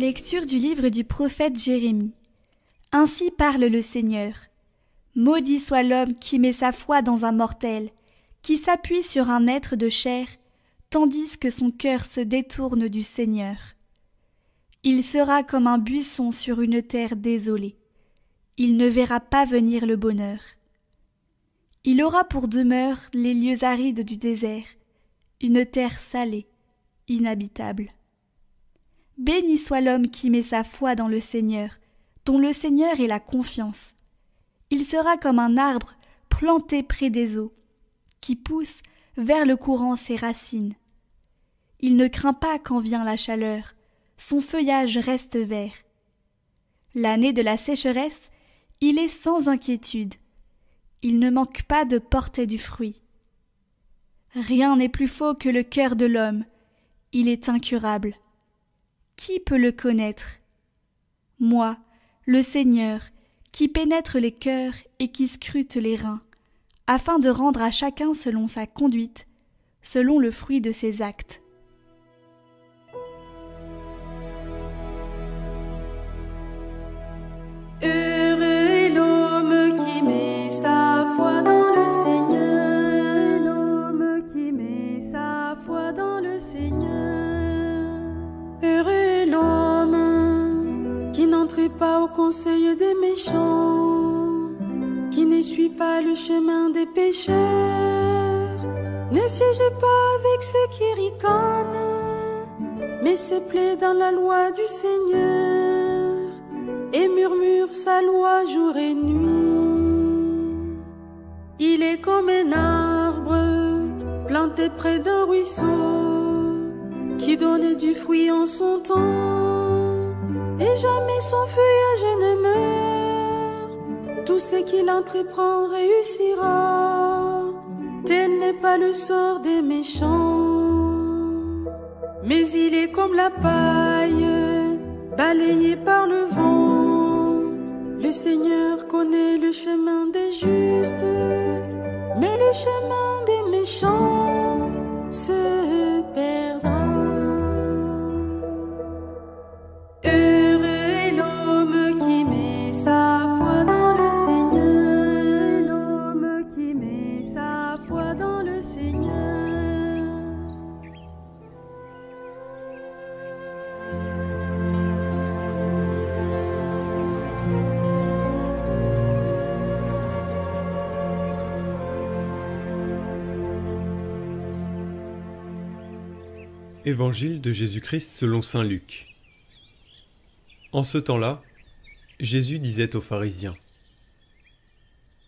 Lecture du livre du prophète Jérémie. Ainsi parle le Seigneur. Maudit soit l'homme qui met sa foi dans un mortel, qui s'appuie sur un être de chair, tandis que son cœur se détourne du Seigneur. Il sera comme un buisson sur une terre désolée. Il ne verra pas venir le bonheur. Il aura pour demeure les lieux arides du désert, une terre salée, inhabitable. Béni soit l'homme qui met sa foi dans le Seigneur, dont le Seigneur est la confiance. Il sera comme un arbre planté près des eaux, qui pousse vers le courant ses racines. Il ne craint pas quand vient la chaleur, son feuillage reste vert. L'année de la sécheresse, il est sans inquiétude. Il ne manque pas de porter du fruit. Rien n'est plus faux que le cœur de l'homme. Il est incurable. Qui peut le connaître? Moi, le Seigneur, qui pénètre les cœurs et qui scrute les reins, afin de rendre à chacun selon sa conduite, selon le fruit de ses actes. Heureux est l'homme qui met sa foi dans le Seigneur, l'homme qui met sa foi dans le Seigneur. Heureux est l'homme qui n'entre pas au conseil des méchants, qui ne suit pas le chemin des pécheurs, ne siège pas avec ceux qui ricanent, mais se plaît dans la loi du Seigneur et murmure sa loi jour et nuit. Il est comme un arbre planté près d'un ruisseau, qui donne du fruit en son temps, et jamais son feuillage ne meurt. Tout ce qu'il entreprend réussira, tel n'est pas le sort des méchants. Mais il est comme la paille, balayée par le vent. Le Seigneur connaît le chemin des justes, mais le chemin des méchants se perdra. Heureux est l'homme qui met sa foi dans le Seigneur, l'homme qui met sa foi dans le Seigneur. Évangile de Jésus-Christ selon saint Luc. En ce temps-là, Jésus disait aux pharisiens :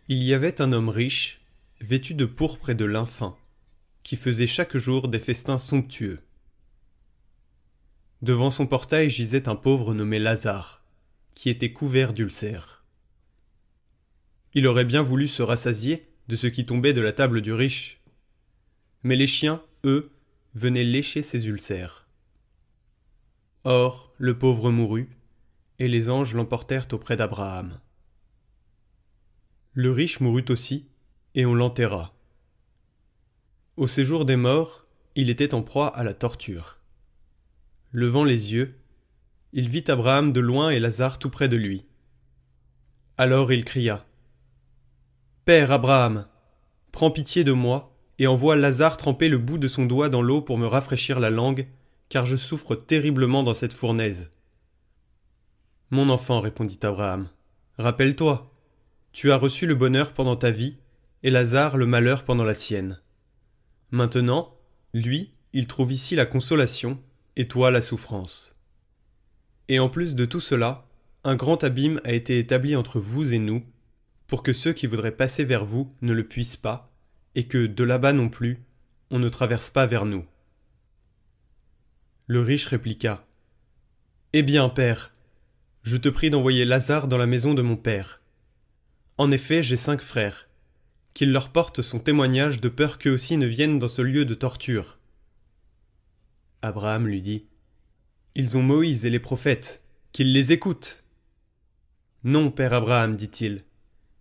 Il y avait un homme riche, vêtu de pourpre et de lin fin, qui faisait chaque jour des festins somptueux. Devant son portail gisait un pauvre nommé Lazare, qui était couvert d'ulcères. Il aurait bien voulu se rassasier de ce qui tombait de la table du riche, mais les chiens, eux, venaient lécher ses ulcères. Or, le pauvre mourut, et les anges l'emportèrent auprès d'Abraham. Le riche mourut aussi, et on l'enterra. Au séjour des morts, il était en proie à la torture. Levant les yeux, il vit Abraham de loin et Lazare tout près de lui. Alors il cria : « Père Abraham, prends pitié de moi, et envoie Lazare tremper le bout de son doigt dans l'eau pour me rafraîchir la langue, car je souffre terriblement dans cette fournaise. » « Mon enfant, répondit Abraham, rappelle-toi, tu as reçu le bonheur pendant ta vie, et Lazare le malheur pendant la sienne. Maintenant, lui, il trouve ici la consolation, et toi la souffrance. Et en plus de tout cela, un grand abîme a été établi entre vous et nous, pour que ceux qui voudraient passer vers vous ne le puissent pas, et que, de là-bas non plus, on ne traverse pas vers nous. » Le riche répliqua : « Eh bien, père, je te prie d'envoyer Lazare dans la maison de mon père. En effet, j'ai 5 frères, qu'il leur porte son témoignage de peur qu'eux aussi ne viennent dans ce lieu de torture. » Abraham lui dit : « Ils ont Moïse et les prophètes, qu'ils les écoutent. » « Non, père Abraham, dit-il,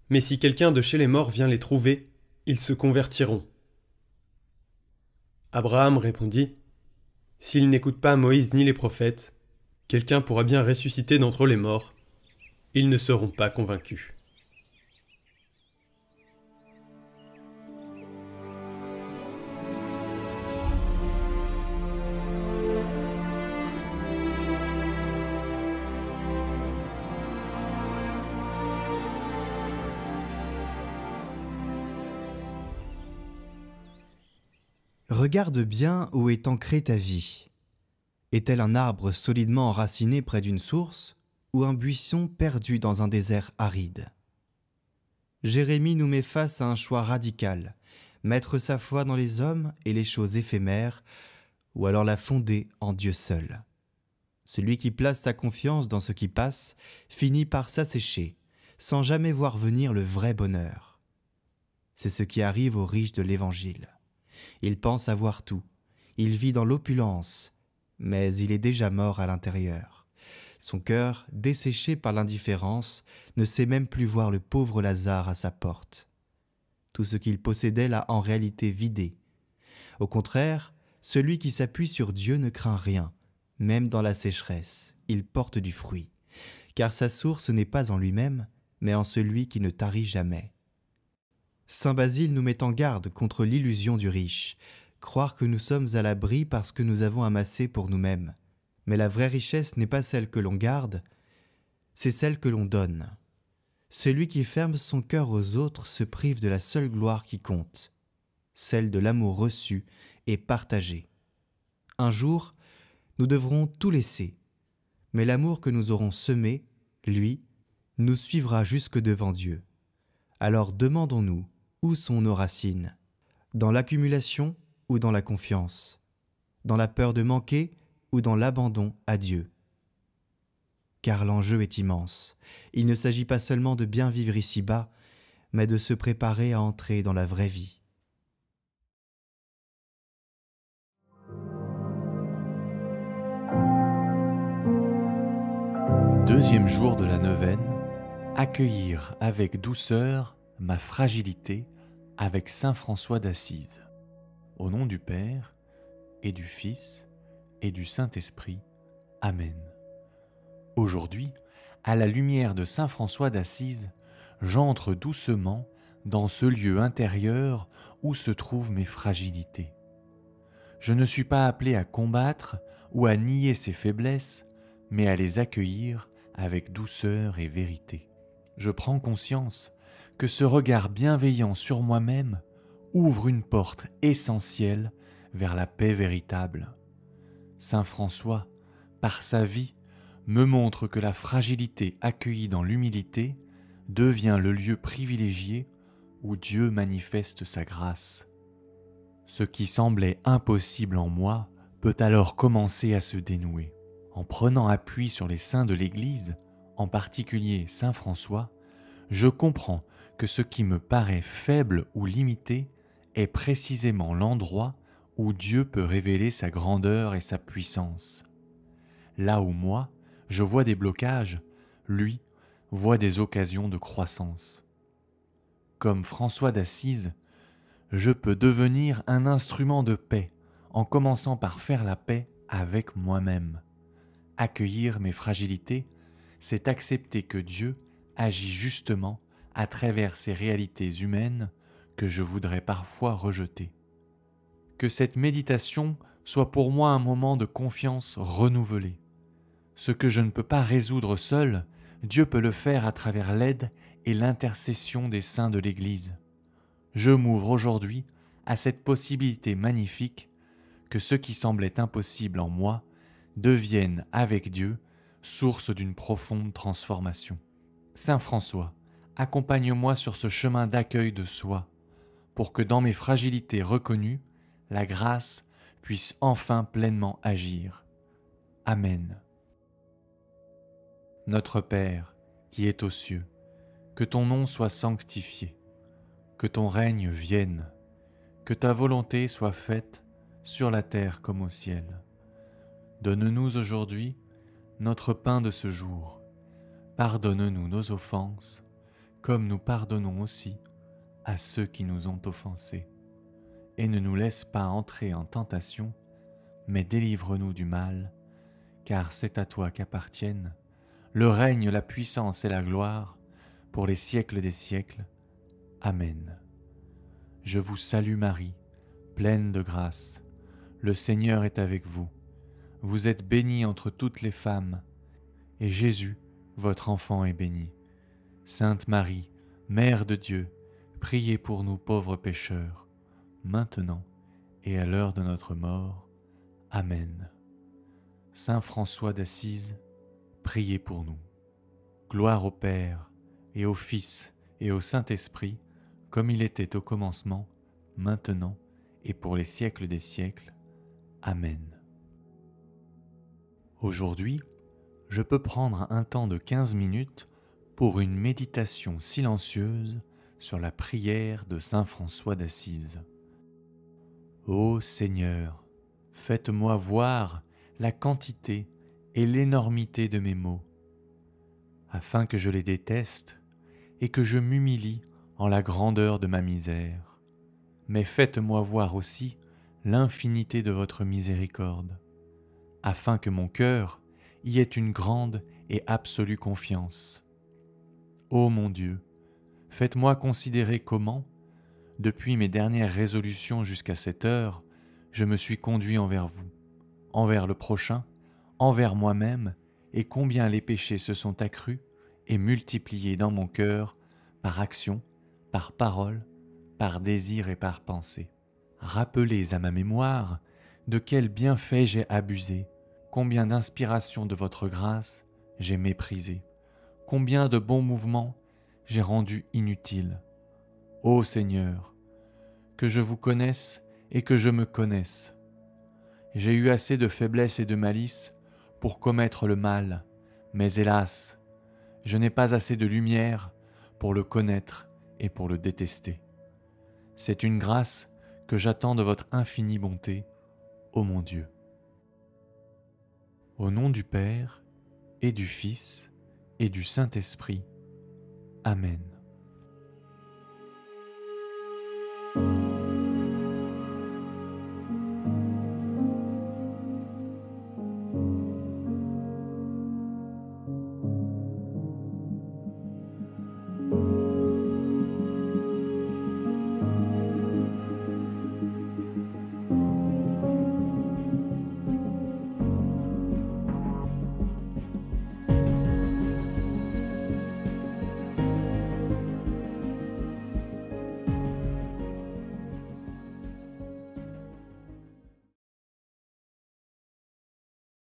mais si quelqu'un de chez les morts vient les trouver, ils se convertiront. » Abraham répondit : « S'ils n'écoutent pas Moïse ni les prophètes, quelqu'un pourra bien ressusciter d'entre les morts, ils ne seront pas convaincus. Regarde bien où est ancrée ta vie. Est-elle un arbre solidement enraciné près d'une source ou un buisson perdu dans un désert aride? Jérémie nous met face à un choix radical, mettre sa foi dans les hommes et les choses éphémères, ou alors la fonder en Dieu seul. Celui qui place sa confiance dans ce qui passe finit par s'assécher, sans jamais voir venir le vrai bonheur. C'est ce qui arrive aux riches de l'Évangile. Il pense avoir tout, il vit dans l'opulence, mais il est déjà mort à l'intérieur. Son cœur, desséché par l'indifférence, ne sait même plus voir le pauvre Lazare à sa porte. Tout ce qu'il possédait l'a en réalité vidé. Au contraire, celui qui s'appuie sur Dieu ne craint rien, même dans la sécheresse, il porte du fruit, car sa source n'est pas en lui-même, mais en celui qui ne tarit jamais. Saint Basile nous met en garde contre l'illusion du riche, croire que nous sommes à l'abri parce que nous avons amassé pour nous-mêmes. Mais la vraie richesse n'est pas celle que l'on garde, c'est celle que l'on donne. Celui qui ferme son cœur aux autres se prive de la seule gloire qui compte, celle de l'amour reçu et partagé. Un jour, nous devrons tout laisser, mais l'amour que nous aurons semé, lui, nous suivra jusque devant Dieu. Alors demandons-nous, où sont nos racines? Dans l'accumulation ou dans la confiance? Dans la peur de manquer ou dans l'abandon à Dieu? Car l'enjeu est immense. Il ne s'agit pas seulement de bien vivre ici-bas, mais de se préparer à entrer dans la vraie vie. Deuxième jour de la neuvaine, accueillir avec douceur ma fragilité avec saint François d'Assise. Au nom du Père, et du Fils, et du Saint-Esprit. Amen. Aujourd'hui, à la lumière de saint François d'Assise, j'entre doucement dans ce lieu intérieur où se trouvent mes fragilités. Je ne suis pas appelé à combattre ou à nier ces faiblesses, mais à les accueillir avec douceur et vérité. Je prends conscience que ce regard bienveillant sur moi-même ouvre une porte essentielle vers la paix véritable. Saint François, par sa vie, me montre que la fragilité accueillie dans l'humilité devient le lieu privilégié où Dieu manifeste sa grâce. Ce qui semblait impossible en moi peut alors commencer à se dénouer. En prenant appui sur les saints de l'Église, en particulier Saint François, je comprends que ce qui me paraît faible ou limité est précisément l'endroit où Dieu peut révéler sa grandeur et sa puissance. Là où moi, je vois des blocages, lui voit des occasions de croissance. Comme François d'Assise, je peux devenir un instrument de paix en commençant par faire la paix avec moi-même. Accueillir mes fragilités, c'est accepter que Dieu agit justement à travers ces réalités humaines que je voudrais parfois rejeter. Que cette méditation soit pour moi un moment de confiance renouvelée. Ce que je ne peux pas résoudre seul, Dieu peut le faire à travers l'aide et l'intercession des saints de l'Église. Je m'ouvre aujourd'hui à cette possibilité magnifique que ce qui semblait impossible en moi devienne avec Dieu source d'une profonde transformation. Saint François, accompagne-moi sur ce chemin d'accueil de soi, pour que dans mes fragilités reconnues, la grâce puisse enfin pleinement agir. Amen. Notre Père, qui es aux cieux, que ton nom soit sanctifié, que ton règne vienne, que ta volonté soit faite sur la terre comme au ciel. Donne-nous aujourd'hui notre pain de ce jour. Pardonne-nous nos offenses, comme nous pardonnons aussi à ceux qui nous ont offensés. Et ne nous laisse pas entrer en tentation, mais délivre-nous du mal, car c'est à toi qu'appartiennent le règne, la puissance et la gloire, pour les siècles des siècles. Amen. Je vous salue Marie, pleine de grâce. Le Seigneur est avec vous. Vous êtes bénie entre toutes les femmes, et Jésus, votre enfant, est béni. Sainte Marie, Mère de Dieu, priez pour nous pauvres pécheurs, maintenant et à l'heure de notre mort. Amen. Saint François d'Assise, priez pour nous. Gloire au Père, et au Fils, et au Saint-Esprit, comme il était au commencement, maintenant, et pour les siècles des siècles. Amen. Aujourd'hui, je peux prendre un temps de 15 minutes pour une méditation silencieuse sur la prière de Saint François d'Assise. Ô Seigneur, faites-moi voir la quantité et l'énormité de mes maux, afin que je les déteste et que je m'humilie en la grandeur de ma misère. Mais faites-moi voir aussi l'infinité de votre miséricorde, afin que mon cœur y ait une grande et absolue confiance. Ô mon Dieu, faites-moi considérer comment, depuis mes dernières résolutions jusqu'à cette heure, je me suis conduit envers vous, envers le prochain, envers moi-même, et combien les péchés se sont accrus et multipliés dans mon cœur par action, par parole, par désir et par pensée. Rappelez à ma mémoire de quels bienfaits j'ai abusé, combien d'inspirations de votre grâce j'ai méprisé, combien de bons mouvements j'ai rendus inutiles. Ô Seigneur, que je vous connaisse et que je me connaisse. J'ai eu assez de faiblesse et de malice pour commettre le mal, mais hélas, je n'ai pas assez de lumière pour le connaître et pour le détester. C'est une grâce que j'attends de votre infinie bonté, ô mon Dieu. Au nom du Père, et du Fils, et du Saint-Esprit. Amen.